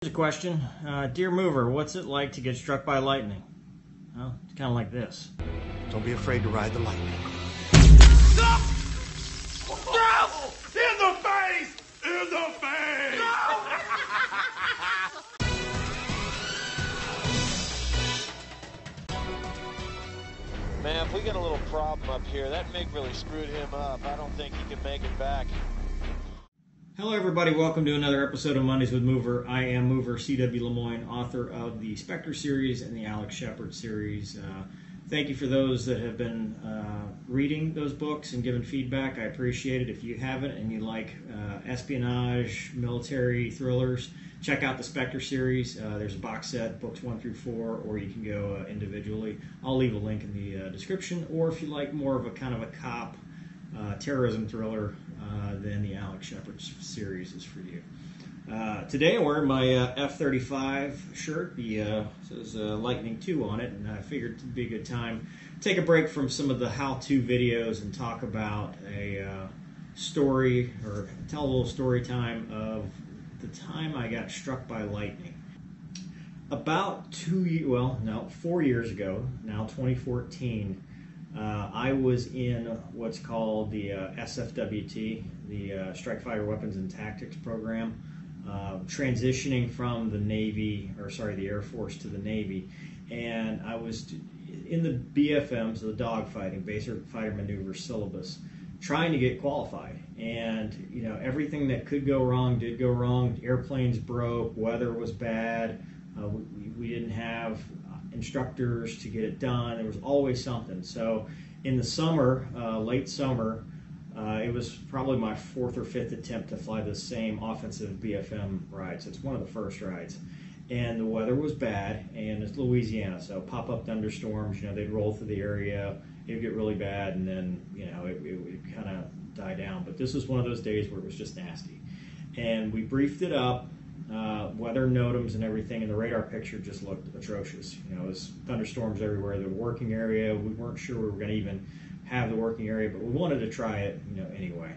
Here's a question. Dear mover, what's it like to get struck by lightning? Well, it's kind of like this. Don't be afraid to ride the lightning. No! No! In the face! In the face! No! Man, if we got a little problem up here, that MiG really screwed him up. I don't think he can make it back. Hello everybody, welcome to another episode of Mondays with Mover. I am Mover C.W. Lemoine, author of the Spectre series and the Alex Shepard series. Thank you for those that have been reading those books and giving feedback. I appreciate it. If you haven't and you like espionage, military thrillers, check out the Spectre series. There's a box set, books 1 through 4, or you can go individually. I'll leave a link in the description. Or if you like more of a kind of a cop terrorism thriller, then the Alex Shepard series is for you. Today I'm wearing my F-35 shirt. The says Lightning 2 on it, and I figured it'd be a good time to take a break from some of the how-to videos and talk about a story, or tell a little story time of the time I got struck by lightning. About 4 years ago, now 2014, I was in what's called the SFWT, the Strike Fighter Weapons and Tactics program, transitioning from the Air Force to the Navy, and I was in the BFM, so the dogfighting, basic fighter maneuver syllabus, trying to get qualified. And you know, everything that could go wrong did go wrong. Airplanes broke, weather was bad, we didn't have instructors to get it done. There was always something. So in the summer, late summer, it was probably my 4th or 5th attempt to fly the same offensive BFM ride. So it's one of the first rides. And the weather was bad, and it's Louisiana, so pop-up thunderstorms, you know, they'd roll through the area, it'd get really bad, and then, you know, it would kind of die down. But this was one of those days where it was just nasty. And we briefed it up, weather NOTAMs and everything, and the radar picture just looked atrocious. You know, it was thunderstorms everywhere. The working area, we weren't sure we were going to even have the working area, but we wanted to try it, you know, anyway.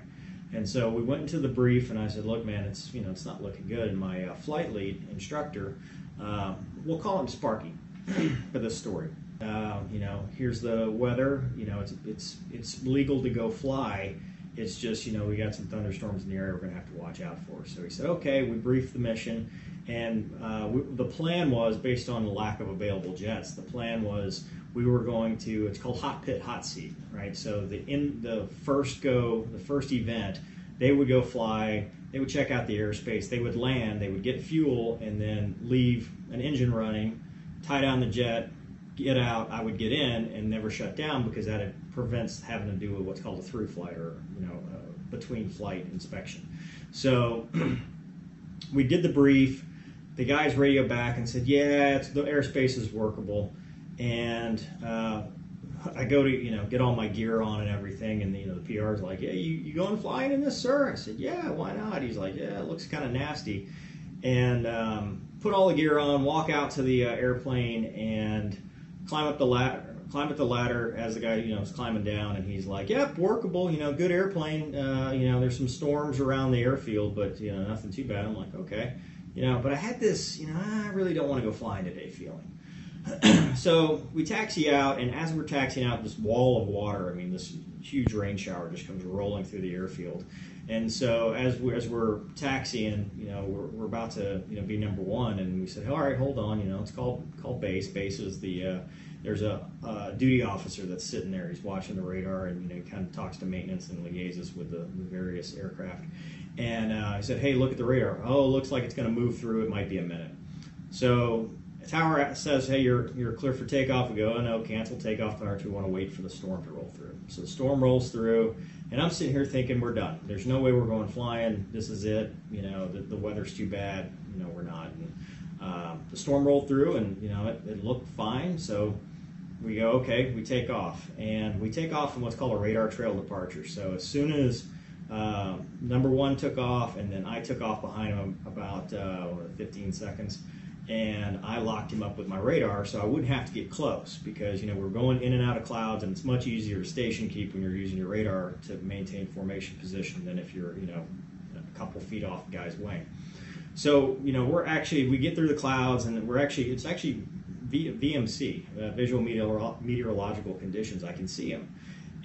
And so we went into the brief, and I said, "Look, man, it's not looking good." And my flight lead instructor, we'll call him Sparky for this story. You know, here's the weather. You know, it's legal to go fly. It's just, you know, we got some thunderstorms in the area we're going to have to watch out for. So he said, okay. We briefed the mission, and the plan was, based on the lack of available jets, the plan was we were going to, it's called hot pit, hot seat, right? So the first event, they would go fly, they would check out the airspace, they would land, they would get fuel, and then leave an engine running, tie down the jet, get out. I would get in and never shut down, because that prevents having to do with what's called a through flight, or between flight inspection. So we did the brief. The guys radio back and said, yeah, the airspace is workable. And I go to get all my gear on and everything, and the PR's like, yeah, you going flying in this, sir? I said, yeah, why not? He's like, yeah, it looks kind of nasty. And put all the gear on, walk out to the airplane, and climb up the ladder as the guy is climbing down, and he's like, yep, workable, good airplane, there's some storms around the airfield, but nothing too bad. I'm like, okay, but I had this I really don't want to go flying today feeling. So we taxi out, and as we're taxiing out, this wall of water, this huge rain shower just comes rolling through the airfield. And so as we're taxiing, we're about to be number one, and we said, all right, hold on, it's called base. Base is there's a duty officer that's sitting there. He's watching the radar, and kind of talks to maintenance and liaises with the various aircraft. And I said, hey, look at the radar. Oh, it looks like it's going to move through. It might be a minute. So the tower says, hey, you're clear for takeoff. We go, oh no, cancel takeoff priority. We want to wait for the storm to roll through. So the storm rolls through, and I'm sitting here thinking, we're done. There's no way we're going flying. This is it. The weather's too bad. We're not. And, the storm rolled through, and it looked fine. So we go, okay, we take off, and we take off in what's called a radar trail departure. So as soon as number one took off, and then I took off behind him about 15 seconds. And I locked him up with my radar so I wouldn't have to get close, because we're going in and out of clouds, and it's much easier to station keep when you're using your radar to maintain formation position than if you're a couple feet off the guy's wing. So, we get through the clouds, and it's actually VMC, visual meteorological conditions. I can see him.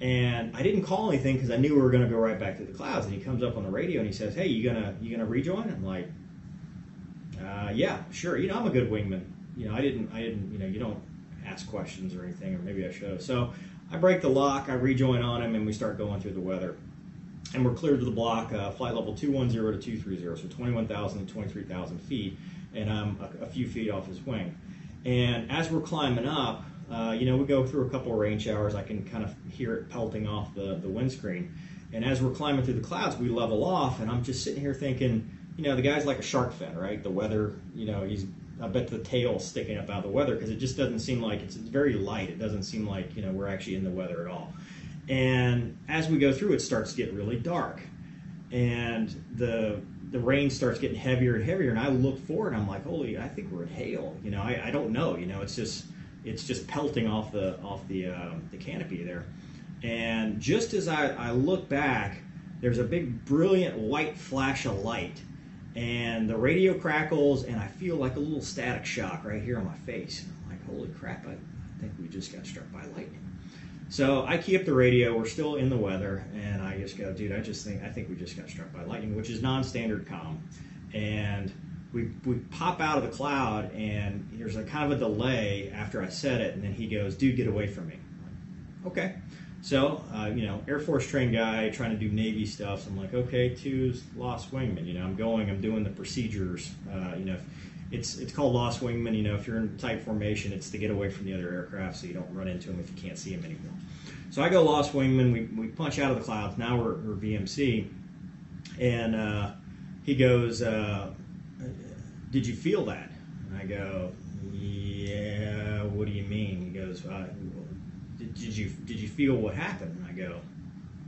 And I didn't call anything because I knew we were going to go right back to the clouds. And he comes up on the radio and he says, "Hey, you gonna rejoin?" I'm like, "Yeah, sure. I'm a good wingman. I didn't. You don't ask questions or anything, or maybe I should have." So I break the lock, I rejoin on him, and we start going through the weather. And we're cleared to the block, flight level 210 to 230, so 21,000 to 23,000 feet, and I'm a few feet off his wing. And as we're climbing up, we go through a couple of rain showers. I can kind of hear it pelting off the windscreen. And as we're climbing through the clouds, we level off, and I'm just sitting here thinking, the guy's like a shark fin, right? The weather, I bet the tail's sticking up out of the weather because it just doesn't seem like it's very light. It doesn't seem like, we're actually in the weather at all. And as we go through, it starts to get really dark. And the rain starts getting heavier and heavier, and I look forward, and I'm like, holy, I think we're in hail. I don't know. It's just pelting off the canopy there. And just as I look back, there's a big, brilliant white flash of light, and the radio crackles, and I feel like a little static shock right here on my face. And I'm like, holy crap, I think we just got struck by lightning. So I key up the radio. We're still in the weather, and I just go, dude, I think we just got struck by lightning, which is non-standard comm. And we pop out of the cloud, and there's a kind of a delay after I said it, and then he goes, dude, get away from me. I'm like, okay. So, Air Force trained guy trying to do Navy stuff. So I'm like, okay, 2's lost wingman. I'm doing the procedures. It's called lost wingman. If you're in tight formation, it's to get away from the other aircraft so you don't run into them if you can't see them anymore. So I go lost wingman. We punch out of the clouds. Now we're VMC. And he goes, did you feel that? And I go, yeah, what do you mean? He goes, did you feel what happened? And I go,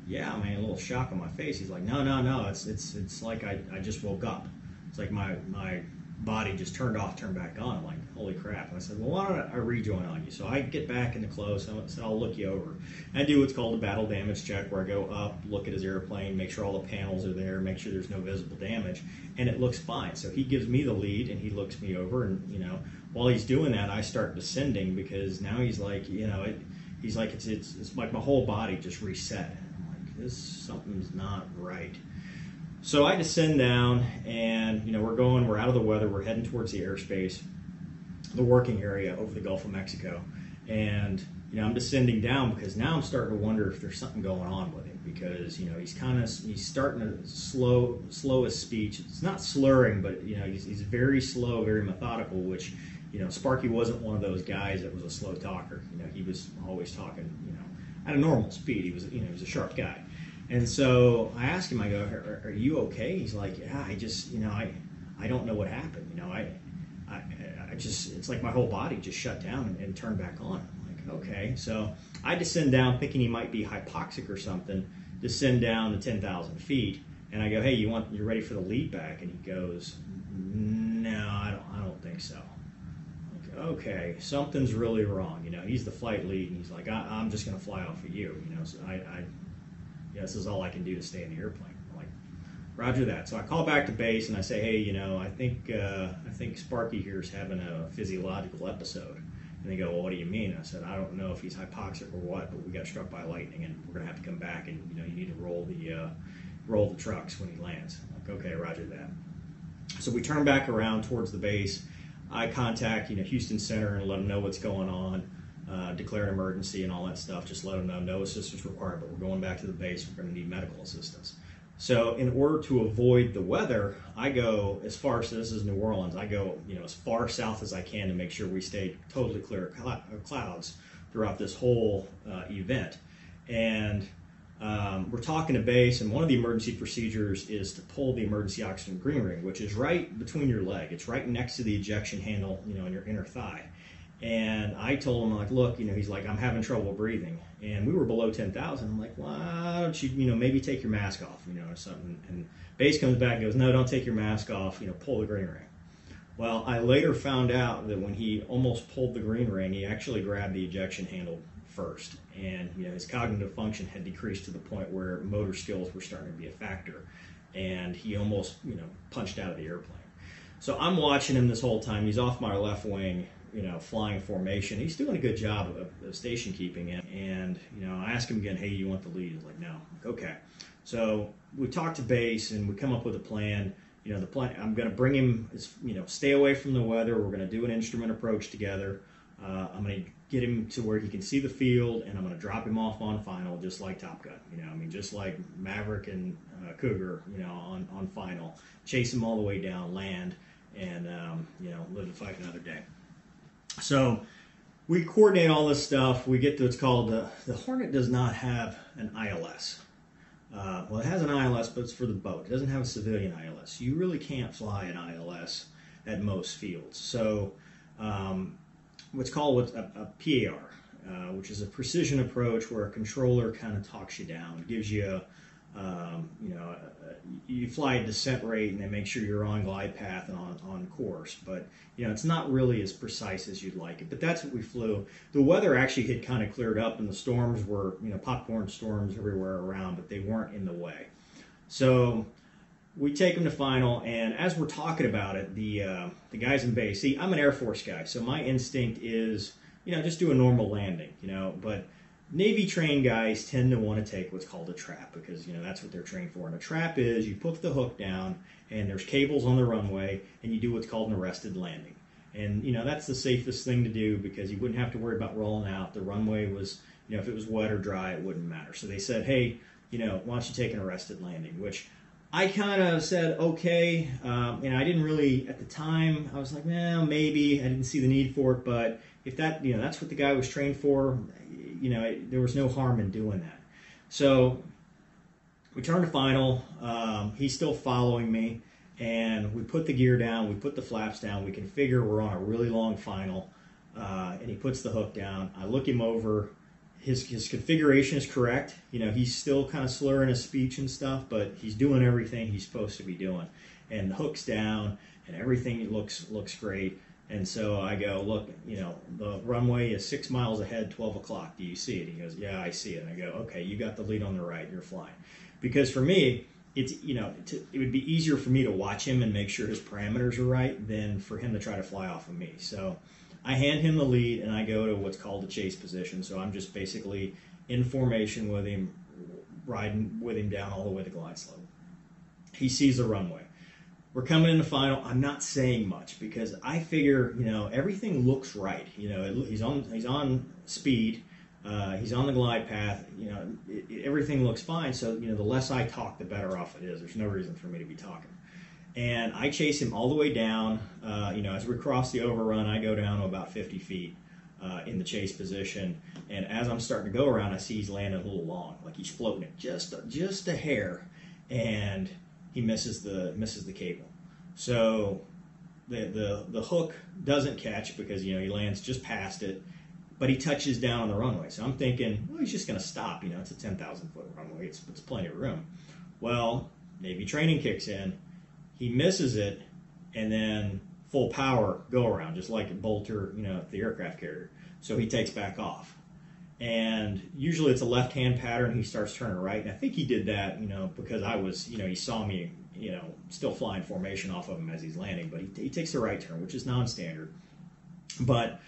yeah, man, a little shock on my face. He's like, no, it's like I just woke up. It's like my body just turned off, turned back on. I'm like, holy crap. And I said, well, why don't I rejoin on you? So I get back into close, and I said, I'll look you over. And I do what's called a battle damage check, where I go up, look at his airplane, make sure all the panels are there, make sure there's no visible damage, and it looks fine. So he gives me the lead, and he looks me over, and while he's doing that, I start descending, because now he's like, he's like, it's like my whole body just reset. I'm like, something's not right. So I descend down, and we're out of the weather, we're heading towards the airspace, the working area over the Gulf of Mexico, and I'm descending down because now I'm starting to wonder if there's something going on with him, because he's starting to slow his speech. It's not slurring, but he's very slow, very methodical, which Sparky wasn't one of those guys that was a slow talker. He was always talking at a normal speed. He was a sharp guy. And so I asked him, I go, are you okay? He's like, yeah, I just, I don't know what happened. I just, it's like my whole body just shut down and turned back on. I'm like, okay. So I descend down thinking he might be hypoxic or something, descend down to 10,000 feet. And I go, hey, you're ready for the lead back? And he goes, no, I don't think so. I'm like, okay, something's really wrong. He's the flight lead, and he's like, I'm just going to fly off of you. So this is all I can do to stay in the airplane. I'm like, roger that. So I call back to base, and I say, hey, I think Sparky here is having a physiological episode. And they go, well, what do you mean? I said, I don't know if he's hypoxic or what, but we got struck by lightning, and we're going to have to come back, and you need to roll the trucks when he lands. I'm like, okay, roger that. So we turn back around towards the base. I contact Houston Center and let them know what's going on. Declare an emergency and all that stuff. Just let them know no assistance required, but we're going back to the base. We're going to need medical assistance. So in order to avoid the weather, I go as far, so this is New Orleans, I go as far south as I can to make sure we stay totally clear of clouds throughout this whole event. And we're talking to base, and one of the emergency procedures is to pull the emergency oxygen green ring, which is right between your leg. It's right next to the ejection handle, in your inner thigh. And I told him, like, look, he's like, I'm having trouble breathing. And we were below 10,000. I'm like, why don't you, maybe take your mask off, or something. And base comes back and goes, no, don't take your mask off, pull the green ring. Well, I later found out that when he almost pulled the green ring, he actually grabbed the ejection handle first. And, his cognitive function had decreased to the point where motor skills were starting to be a factor. And he almost, punched out of the airplane. So I'm watching him this whole time. He's off my left wing, flying formation. He's doing a good job of station keeping. And I ask him again, hey, you want the lead? He's like, no. I'm like, okay. So we talk to base and we come up with a plan. The plan, I'm going to bring him, stay away from the weather. We're going to do an instrument approach together. I'm going to get him to where he can see the field, and I'm going to drop him off on final, just like Top Gun. Just like Maverick and Cougar, on final. Chase him all the way down, land, and live to fight another day. So we coordinate all this stuff. We get to what's called the Hornet does not have an ILS. Well, it has an ILS, but it's for the boat. It doesn't have a civilian ILS. You really can't fly an ILS at most fields. So what's called a PAR, which is a precision approach where a controller kind of talks you down, gives you you fly a descent rate and they make sure you're on glide path and on course. But, it's not really as precise as you'd like it. But that's what we flew. The weather actually had kind of cleared up and the storms were, popcorn storms everywhere around, but they weren't in the way. So we take them to final, and as we're talking about it, the guys in base, see, I'm an Air Force guy, so my instinct is, just do a normal landing, but Navy trained guys tend to want to take what's called a trap because, that's what they're trained for. And a trap is you put the hook down and there's cables on the runway and you do what's called an arrested landing. And, that's the safest thing to do because you wouldn't have to worry about rolling out. The runway was, if it was wet or dry, it wouldn't matter. So they said, hey, why don't you take an arrested landing, which I kind of said, okay. I didn't really, at the time, I was like, well, maybe. I didn't see the need for it. But if that, that's what the guy was trained for, there was no harm in doing that. So we turn to final. He's still following me. And we put the gear down. We put the flaps down. We can figure we're on a really long final. And he puts the hook down. I look him over. His configuration is correct. He's still kind of slurring his speech and stuff, but he's doing everything he's supposed to be doing. And the hook's down, and everything looks great. And so I go, look, the runway is 6 miles ahead, 12 o'clock. Do you see it? He goes, yeah, I see it. And I go, okay, you got the lead on the right. You're flying. Because for me, it's it would be easier for me to watch him and make sure his parameters are right than for him to try to fly off of me. So I hand him the lead, and I go to what's called the chase position. So I'm just basically in formation with him, riding with him down all the way to glide slope. He sees the runway. We're coming in the final. I'm not saying much because I figure, everything looks right. He's on speed. He's on the glide path. Everything looks fine. So, the less I talk, the better off it is. There's no reason for me to be talking. And I chase him all the way down. As we cross the overrun, I go down to about 50 feet in the chase position. And as I'm starting to go around, I see he's landing a little long, like he's floating it just a hair, and he misses the cable. So the hook doesn't catch because he lands just past it, but he touches down on the runway. So I'm thinking, well, he's just going to stop. It's a 10,000 foot runway. It's plenty of room. Well, Navy training kicks in. He misses it, and then full power go around, just like a bolter, the aircraft carrier. So he takes back off. And usually it's a left-hand pattern. He starts turning right. And I think he did that, because I was, he saw me, still flying formation off of him as he's landing. But he takes the right turn, which is non-standard. But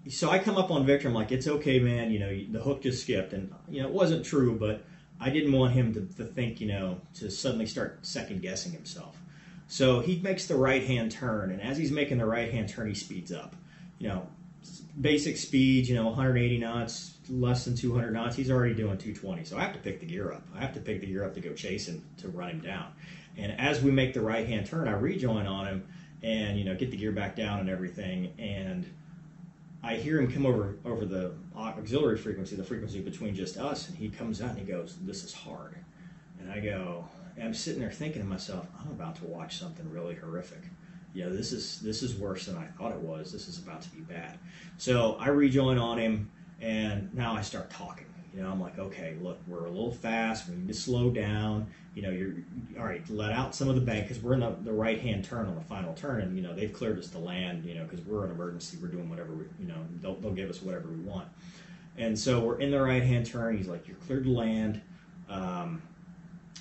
so I come up on Victor. I'm like, it's okay, man. The hook just skipped. And, it wasn't true, but I didn't want him to think, to suddenly start second-guessing himself. So he makes the right-hand turn. And as he's making the right-hand turn, he speeds up. Basic speed, 180 knots, less than 200 knots. He's already doing 220. So I have to pick the gear up. I have to pick the gear up to go chase him, to run him down. And as we make the right-hand turn, I rejoin on him and, get the gear back down and everything. And I hear him come over the auxiliary frequency, the frequency between just us. And he comes out and he goes, this is hard. And I go, and I'm sitting there thinking to myself, I'm about to watch something really horrific. This is worse than I thought it was. This is about to be bad. So I rejoin on him, and now I start talking. I'm like, okay, look, we're a little fast. We need to slow down. You're all right. Let out some of the bank because we're in the right-hand turn on the final turn, and they've cleared us to land. Because we're an emergency. We're doing whatever we, they'll give us whatever we want. And so we're in the right-hand turn. He's like, you're cleared to land.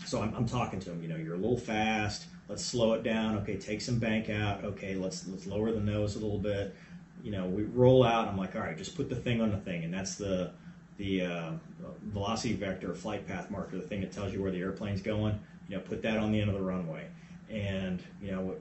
So I'm talking to him. You're a little fast. let's slow it down. Okay, take some bank out. Okay, let's lower the nose a little bit. You know, we roll out. I'm like, all right, just put the thing on the thing, and that's the velocity vector, flight path marker, the thing that tells you where the airplane's going. You know, put that on the end of the runway, and you know,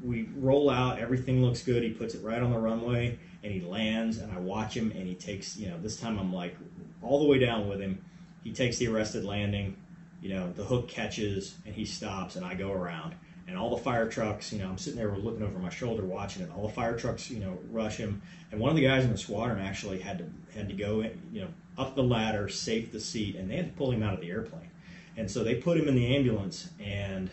we roll out. Everything looks good. He puts it right on the runway, and he lands. And I watch him, and he takes. You know, this time I'm like all the way down with him. He takes the arrested landing. You know, the hook catches, and he stops, and I go around. And all the fire trucks, you know, I'm sitting there looking over my shoulder watching it. All the fire trucks, you know, rush him. And one of the guys in the squadron actually had to go, you know, up the ladder, safe the seat, and they had to pull him out of the airplane. And so they put him in the ambulance, and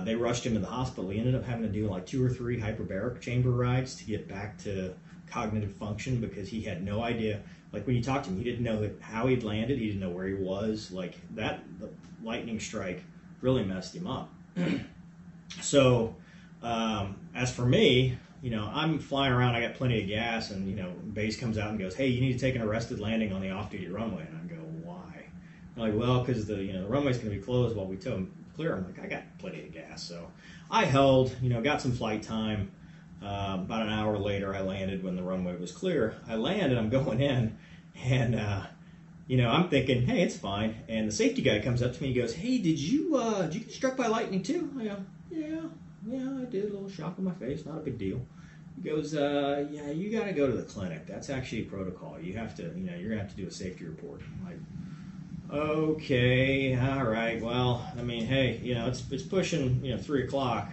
they rushed him to the hospital. He ended up having to do like 2 or 3 hyperbaric chamber rides to get back to cognitive function because he had no idea. Like when you talked to him, he didn't know how he'd landed. He didn't know where he was. Like that, the lightning strike really messed him up. So, as for me, you know, I'm flying around, I got plenty of gas, and, you know, base comes out and goes, hey, you need to take an arrested landing on the off-duty runway. And I go, why? They're like, well, because the runway's going to be closed while we tow him clear. I'm like, I got plenty of gas. So I held, you know, got some flight time. About an hour later, I landed when the runway was clear. I land, and I'm going in, and, you know, I'm thinking, hey, it's fine. And the safety guy comes up to me and goes, hey, did you get struck by lightning too? I go, yeah, I did. A little shock in my face, not a big deal. He goes, yeah, you got to go to the clinic. That's actually protocol. You have to, you know, you're going to have to do a safety report. I'm like, okay, all right. Well, I mean, hey, you know, it's pushing, you know, 3 o'clock.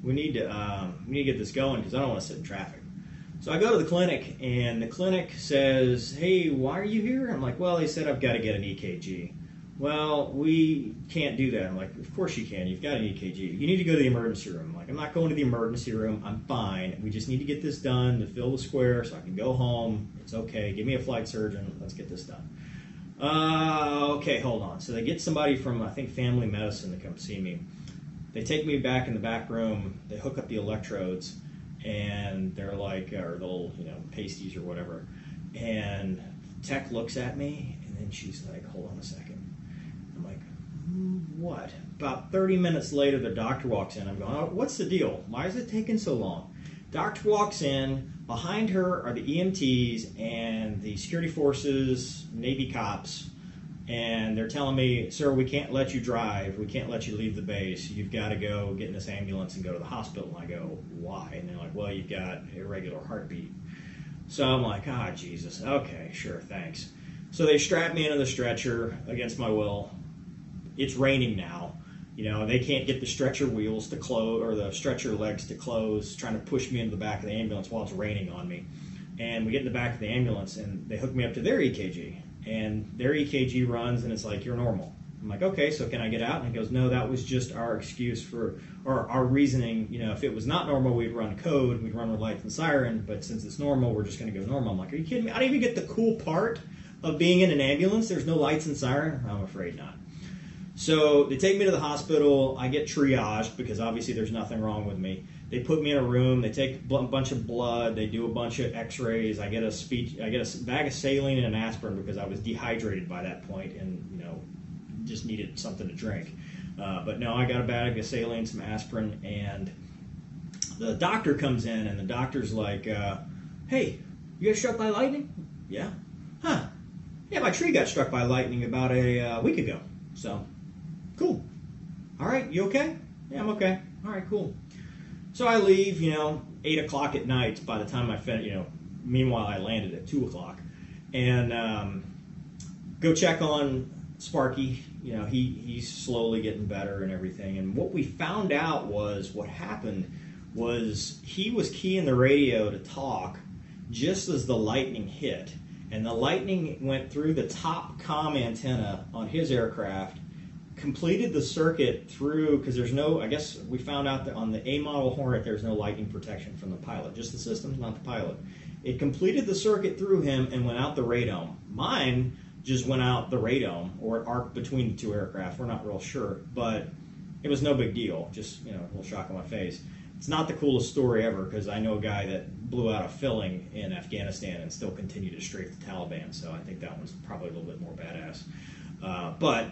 We need to get this going because I don't want to sit in traffic. So I go to the clinic, and the clinic says, hey, why are you here? I'm like, well, they said I've got to get an EKG. Well, we can't do that. I'm like, of course you can. You've got an EKG. You need to go to the emergency room. I'm like, I'm not going to the emergency room. I'm fine. We just need to get this done to fill the square so I can go home. It's okay. Give me a flight surgeon. Let's get this done. Okay, hold on. So they get somebody from, I think, family medicine to come see me. They take me back in the back room. They hook up the electrodes, and they're like, or the little, you know, pasties or whatever. And tech looks at me, and then she's like, hold on a second. I'm like, what? About 30 minutes later, the doctor walks in. I'm going, oh, what's the deal? Why is it taking so long? Doctor walks in. Behind her are the EMTs and the security forces, Navy cops, and they're telling me, sir, we can't let you drive. We can't let you leave the base. You've got to go get in this ambulance and go to the hospital. And I go, why? And they're like, well, you've got irregular heartbeat. So I'm like, ah, Jesus. Okay, sure, thanks. So they strap me into the stretcher against my will. It's raining now. You know, they can't get the stretcher wheels to close, or the stretcher legs to close, trying to push me into the back of the ambulance while it's raining on me. And we get in the back of the ambulance, and they hook me up to their EKG. And their EKG runs, and it's like, you're normal. I'm like, okay, so can I get out? And he goes, no, that was just our excuse for, or our reasoning. You know, if it was not normal, we'd run code, we'd run with lights and siren, but since it's normal, we're just going to go normal. I'm like, are you kidding me? I didn't even get the cool part of being in an ambulance. There's no lights and siren? I'm afraid not. So they take me to the hospital. I get triaged because obviously there's nothing wrong with me. They put me in a room. They take a bunch of blood. They do a bunch of X-rays. I get a bag of saline and an aspirin because I was dehydrated by that point and, you know, just needed something to drink. But no, I got a bag of saline, some aspirin, and the doctor comes in, and the doctor's like, "Hey, you got struck by lightning?" "Yeah." "Huh? Yeah, my tree got struck by lightning about a week ago. So, cool. All right, you okay?" "Yeah, I'm okay." "All right, cool." So I leave, 8 o'clock at night by the time I finish, meanwhile I landed at 2 o'clock. And go check on Sparky. He's slowly getting better and everything. And what we found out was what happened was he was keying the radio to talk just as the lightning hit. And the lightning went through the top comm antenna on his aircraft, completed the circuit through, because there's no, I guess we found out that on the A model Hornet there's no lightning protection from the pilot, just the systems, not the pilot. It completed the circuit through him and went out the radome. Mine just went out the radome, or it arced between the two aircraft. We're not real sure, but it was no big deal. Just, a little shock on my face. It's not the coolest story ever, because I know a guy that blew out a filling in Afghanistan and still continued to strafe the Taliban, so I think that one's probably a little bit more badass. But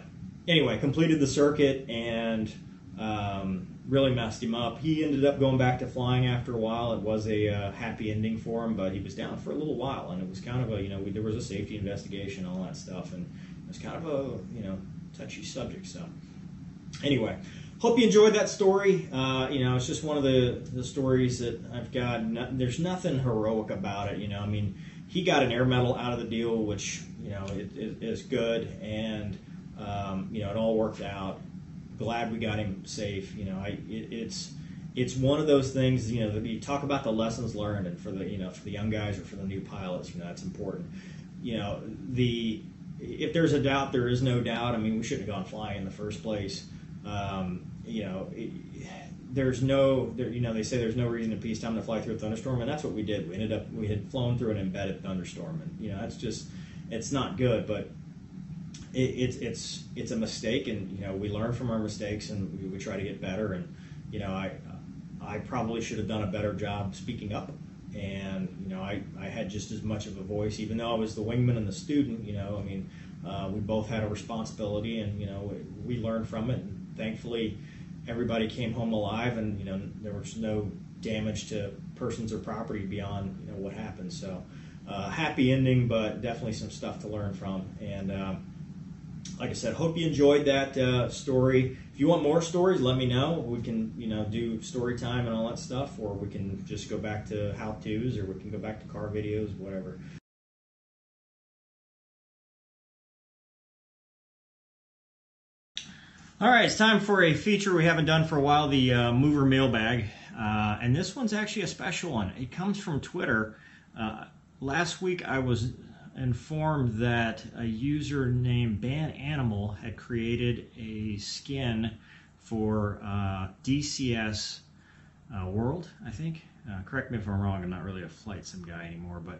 anyway, completed the circuit, and really messed him up. He ended up going back to flying after a while. It was a happy ending for him, but he was down for a little while, and it was kind of a, there was a safety investigation, all that stuff, and it was kind of a, touchy subject. So anyway, hope you enjoyed that story. It's just one of the stories that I've got. There's nothing heroic about it. I mean, he got an air medal out of the deal, which, it is good, and, it all worked out. Glad we got him safe. It's one of those things. That you talk about the lessons learned, and for the young guys or for the new pilots, that's important. If there's a doubt, there is no doubt. I mean, we shouldn't have gone flying in the first place. There's no, they say there's no reason in peacetime to fly through a thunderstorm, and that's what we did. We had flown through an embedded thunderstorm, and that's just, it's not good, but it's a mistake, and we learn from our mistakes, and we try to get better. And I probably should have done a better job speaking up, and I had just as much of a voice, even though I was the wingman and the student. We both had a responsibility, and we learned from it, and thankfully everybody came home alive, and there was no damage to persons or property beyond what happened. So happy ending, but definitely some stuff to learn from. And like I said, hope you enjoyed that story. If you want more stories, let me know. We can, do story time and all that stuff, or we can just go back to how-tos, or we can go back to car videos, whatever. All right, it's time for a feature we haven't done for a while, the mover mailbag. And this one's actually a special one. It comes from Twitter. Last week I was informed that a user named Ban Animal had created a skin for DCS World, I think. Correct me if I'm wrong, I'm not really a flight sim guy anymore, but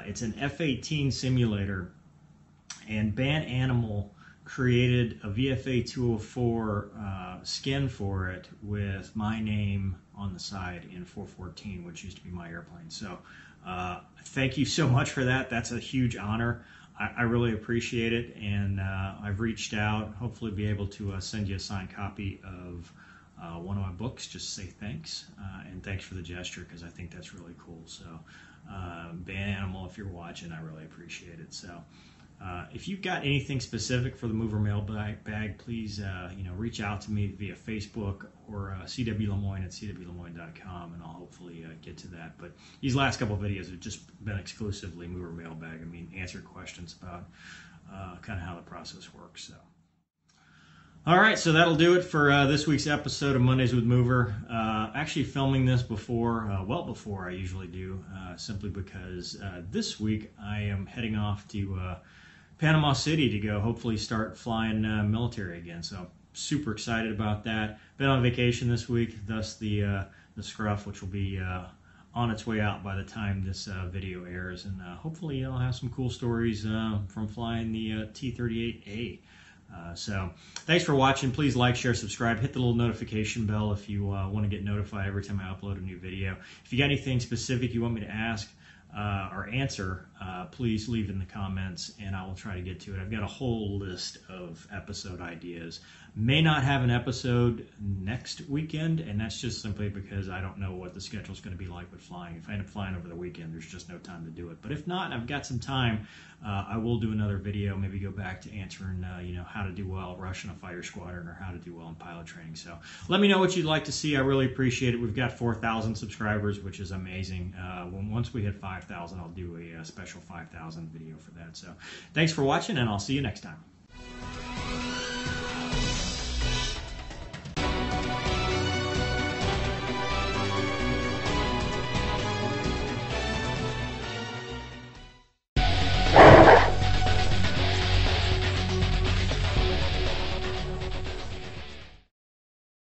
it's an F-18 simulator, and Ban Animal created a VFA 204 skin for it with my name on the side in 414, which used to be my airplane. So thank you so much for that. That's a huge honor. I really appreciate it, and I've reached out. Hopefully be able to send you a signed copy of one of my books. Just say thanks, and thanks for the gesture, because I think that's really cool. So Ban Animal, if you're watching, I really appreciate it. So if you've got anything specific for the mover mailbag, please reach out to me via Facebook or CW Lemoine at cwlemoine.com, and I'll hopefully get to that. But these last couple of videos have just been exclusively mover mailbag. I mean, answer questions about kind of how the process works. So, all right, so that'll do it for this week's episode of Mondays with Mover. Actually filming this well before I usually do, simply because this week I am heading off to Panama City to go hopefully start flying military again. So I'm super excited about that. Been on vacation this week, thus the scruff, which will be on its way out by the time this video airs. And hopefully I'll have some cool stories from flying the T-38A. So thanks for watching. Please like, share, subscribe, hit the little notification bell if you want to get notified every time I upload a new video. If you got anything specific you want me to ask or answer, please leave in the comments, and I will try to get to it. I've got a whole list of episode ideas. May not have an episode next weekend, and that's just simply because I don't know what the schedule is going to be like with flying. If I end up flying over the weekend, there's just no time to do it. But if not, I've got some time. I will do another video, maybe go back to answering, how to do well rushing a fighter squadron, or how to do well in pilot training. So let me know what you'd like to see. I really appreciate it. We've got 4,000 subscribers, which is amazing. Once we hit 5,000, I'll do a special 5,000 video for that. So thanks for watching, and I'll see you next time.